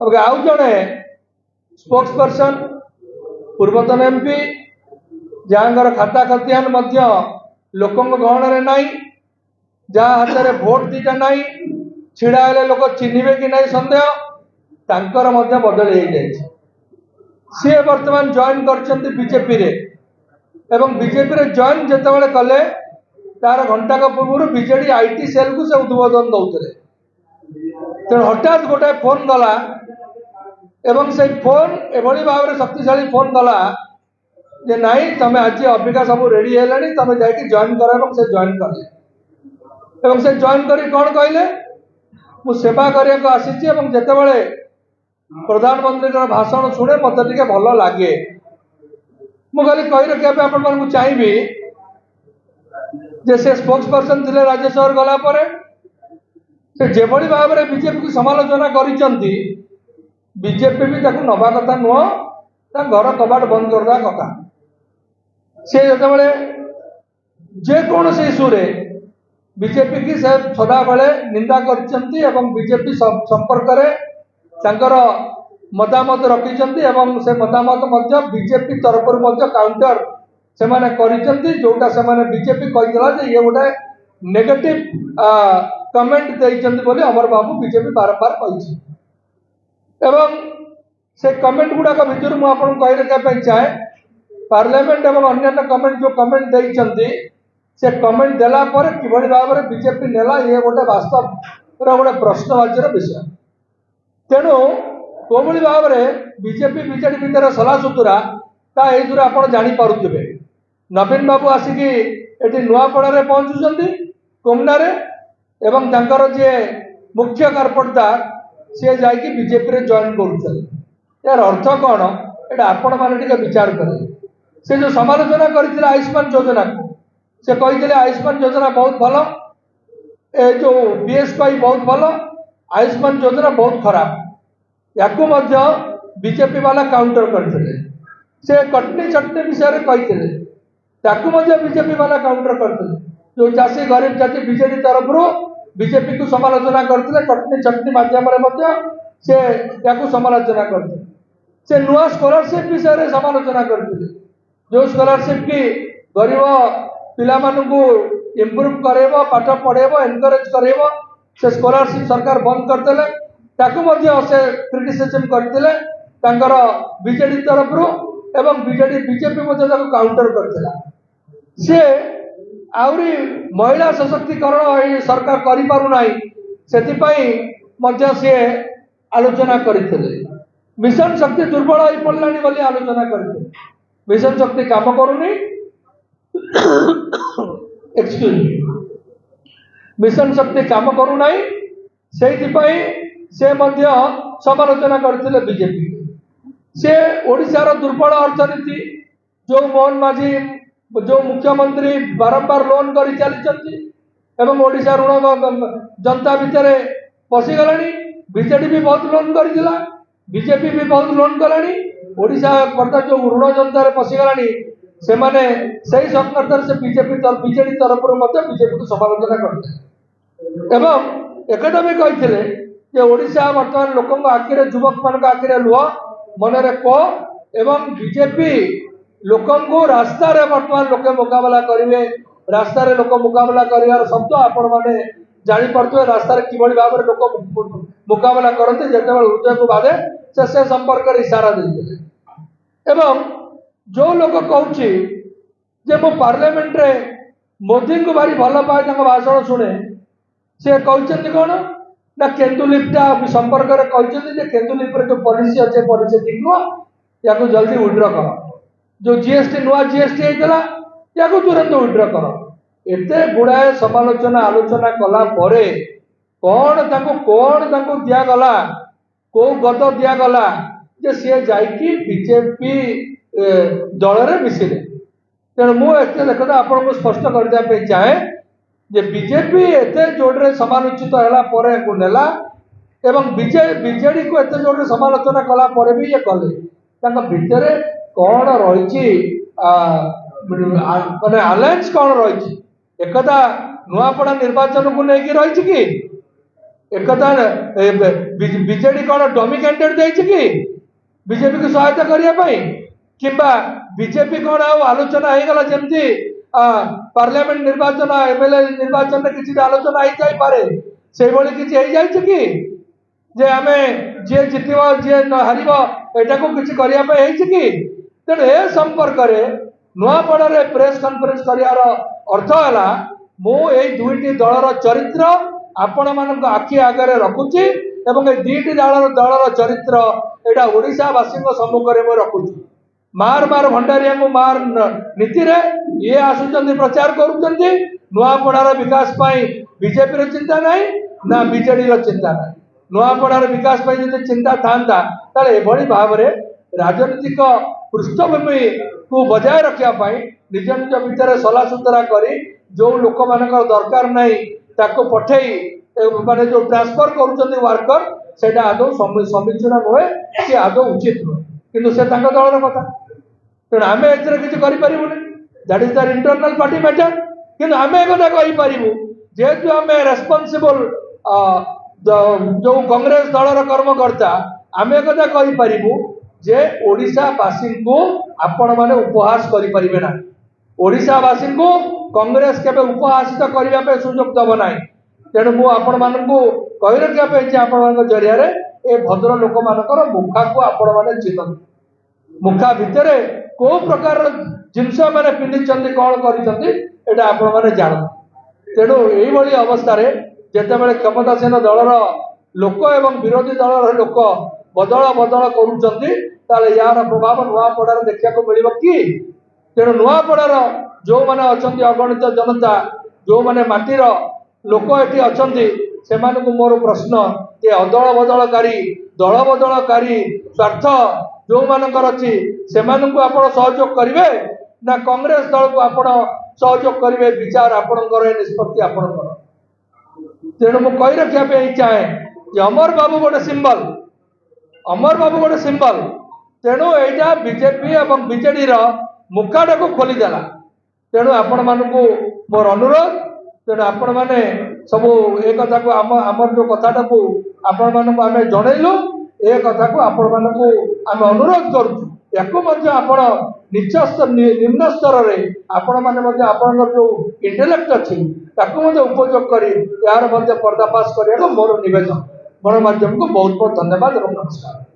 अब आउ जड़े स्पोक्स पर्सन पूर्वतन एमपी जहाँ खाता खतियान लोक गहन ना जहाँ हाथ में भोट दीटा ना छिड़ा हेले लोक चिन्हे कि नहीं सन्देह तांकर बदल हो जाए सी बर्तमान जॉइन कर बीजेपी रे एवं बीजेपी रे जॉइन जिते कले तार घंटाक पूर्व बीजेडी आईटी सेल को से उद्बोधन दौरे तेणु हठात गोटे फोन गला एवं से फोन एभली भाव में शक्तिशाली फोन गला जे नाई तुम आज अबिका सब रेडी है तुम जाकि जॉइन कर से जॉइन कले एवं से जॉइन कर कौन कहले मु सेवा करने को आसी जिते प्रधानमंत्री भाषण शुणे मत टे भल लगे मुझे कही रखा आपण चाहिए जे से स्पोक्स पर्सन थे राज्यसभा गलापर से जेभली भाव में बीजेपी को समालोचना करिसेंती बीजेपी भी ताकू नवा कथा नुह घर कबाट बंद करदा कथा से जिते जेकोसी इश्यू रे बीजेपी की से सदा बेले निंदा करिसेंती एवं बीजेपी संपर्क में मतामत रखिंट एवं से मतामत बीजेपी तरफ काउंटर से जोटा से बीजेपी कही ये गोटे नेगेटिव कमेंट देते अमर बाबू बीजेपी बार बार कही एवं से कमेंट गुड़ाक भर मुझे कही रखा चाहे पार्लियामेंट एवं अन्य कमेंट जो कमेंट देते से कमेंट देला पर किभली भाव में बीजेपी नेला ये गोटे वास्तव गोटे प्रश्नवाच्य विषय तेणु कोभली भाव में बीजेपी बीजेडी भितर सला सुतुरा तार आप जापे नवीन बाबू आसिकी ये नुआपड़ा पहुंचुंट कोमनारे एवं तांकर जे मुख्य कारपटदार सी जाकि बीजेपी रे जॉइन कर यार अर्थ कौन ये आपण मैंने विचार करें से जो समालोचना करते आयुष्मान योजना को से कही आयुष्मान योजना बहुत भल ए जो बीएसवाई बहुत भल आयुष्मान योजना बहुत खराब या बीजेपी वाला काउंटर करते से कटनी चटनी विषय कही बीजेपी वाला काउंटर करते जो चाषी गरीब जाति बीजेडी तरफ बीजेपी को समालोचना करते कटनी चटनी मध्यम से समालोचना करते से नुआ स्कॉलरशिप विषय समालोचना करते जो स्कॉलरशिप की गरीब पिला इम्प्रूव करेब पाठ पढ़ेब एनकरेज करेब से स्कॉलरशिप सरकार बंद करते से क्रिटिसिजम करते बीजेडी तरफ एवं बीजेपी काउंटर करता सी आहरी महिला सशक्तिकरण सरकार करें से आलोचना करते मिशन शक्ति दुर्बल हो पड़ानी बोली आलोचना करते मिशन शक्ति काम करूनी एक्सक्यूज मिशन शक्ति काम करूना से समालोचना करते बीजेपी से ओडिशार दुर्बल अर्थनीति जो मोहन माझी जो मुख्यमंत्री बारंबार लोन कर चली एवं ओडिशा ऋण जनता भितर पशिगला बीजेडी भी बहुत लोन करथिला बीजेपी भी बहुत लोन कलानी ओडिशा बर्तमान जो ऋण जनता पशिगला से माने सही संकट से बीजेडी तरफ बीजेपी को समालोचना करते एवं एकटा भी कही ओडिशा बर्तमान लोक आखिरे युवक मान आखिरे लुह मनरे को एवं बीजेपी लोक रास्ता बर्तमान लोके मुकाबला करेंगे रास्ता लोक मुकाबला कर शब्द आपण मैंने जापे रास्ता किभली भाव में लोक मुकाबला करते जिते हृदय को बाधे से संपर्क इशारा देते एवं जो लोग कहूँ मो पार्लियामेंट रे मोदी को भारी भल पाए भाषण शुणे से कहते कौन ना केन्दुलिपटा संपर्क में कहते केन्दुलिप जो पॉलिसी अच्छे पॉलिसी ठीक नुह या जल्दी विड्र कर जो जीएसटी नुआ जीएसटी होता या तुरंत विड्र कर एत गुड़ाए समालोचना आलोचना कला परे कौन दिगला कौ गद दिगला जे सी जाकि बीजेपी दल में मिसिले तेणु मुझे देखा आपको स्पष्ट करने चाहे जे बीजेपी एत जोड़े समालोचित है नेला एवं बीजेडी को एत जोड़े समालोचना कला भी ये कले भितर कौन रही माने अलायंस कौन रही एकदा नुआपड़ा निर्वाचन को लेकिन रही कि एकथा बीजेडी कौन डमी कैंडिडेट देछि कि बीजेपी को सहायता करने किंबा बीजेपी कौन आलोचना हो गला जमती पार्लियामेंट निर्वाचन एमएलए निर्वाचन में किसी आलोचना हो जाई पारे से भली किसी हो जाइए कि जे आमे जे जितब जे हारिब एटा को किसी करने कि तेणु ए संपर्क में नुआपड़ा प्रेस कॉन्फ्रेंस करार अर्थ है मु दुईटी दलर चरित्र आपण मान आखि आगे रखुची एवं ए दुईटी दलर चरित्र एटा ओडिशावासी सम्मुखें मुझे रखुची मार मार भंडारिया को मार नीति रे ये आसुचंदी प्रचार करुचंदी नुआपड़ार विकास पाई बीजेपी चिंता नहीं ना बीजेडी चिंता नहीं नुआपड़ार विकास पाई जब चिंता था ताले एभली भाव में राजनीतिक पृष्ठभूमि को बजाय रखापी निज निज भितर सला सुतरा करी जो लोक मान दरकार नहीं ताको पठे माने जो ट्रांसफर करुचंदी वर्कर सेटा आदौ समीचीन नुहे कि आदौ उचित नुहे किंतु से तांको दलर कथा तेणु आम ए किसी करूँ that is their internal party matter किंतु आम एक कहींपरू जेहेतु आम रेस्पॉन्सिबल जो कांग्रेस दलर कर्मकर्ता आम एक कहींपरू जे ओडिशावासी को आपण मैंने उपहास करें ना ओडिशावासी को कांग्रेस केवे उपहासित करने सुजोग दब ना तेणु मुझे आपण मानू कही रखापी आपण जरिया ए भद्र लोक मानकर मुखा को आपण मैंने चिन्हती मुखा भितर को प्रकार जिनस मैंने पिंधि कौन कर आपण मैंने जानते तेणु यही अवस्था जितेबाला क्षमतासीन दलर लोक एवं विरोधी दलर लोक बदल बदल करुँच यार प्रभाव नुआपड़ार देखा मिल कि तेणु नुआपड़ार जो मैंने अच्छा अगणित जनता जो मैंने माटीर लोक ये अच्छा से मोर प्रश्न ये अदल बदलकारी दल बदलकारी स्वार्थ जो मानकर अच्छी से सहयोग करेंगे ना कांग्रेस दल को आप सहयोग करेंगे विचार आपणकर निष्पत्ति आपणकर तेणु मुझे कही रखापी चाहे कि अमर बाबू गोटे सिंबल अमर बाबू गोटे सिंबल तेणु यहाँ बीजेपी और बीजेडी मुखाटा को खोलीदेला तेणु आपण मानू मोर अनुरोध तेणु आपण मैंने सब ए कथा को आमर जो कथाटा को आपण मानू आम जनइलु ए कथा को आपण मानू आम अनुरोध करूँ आपण नीच निम्न स्तर में आपण मैंने आपण जो इंटेलेक्ट अच्छी उपयोग कर यार पर्दाफाश करने मोर नवेदन गणमाध्यम को बहुत बहुत धन्यवाद और नमस्कार।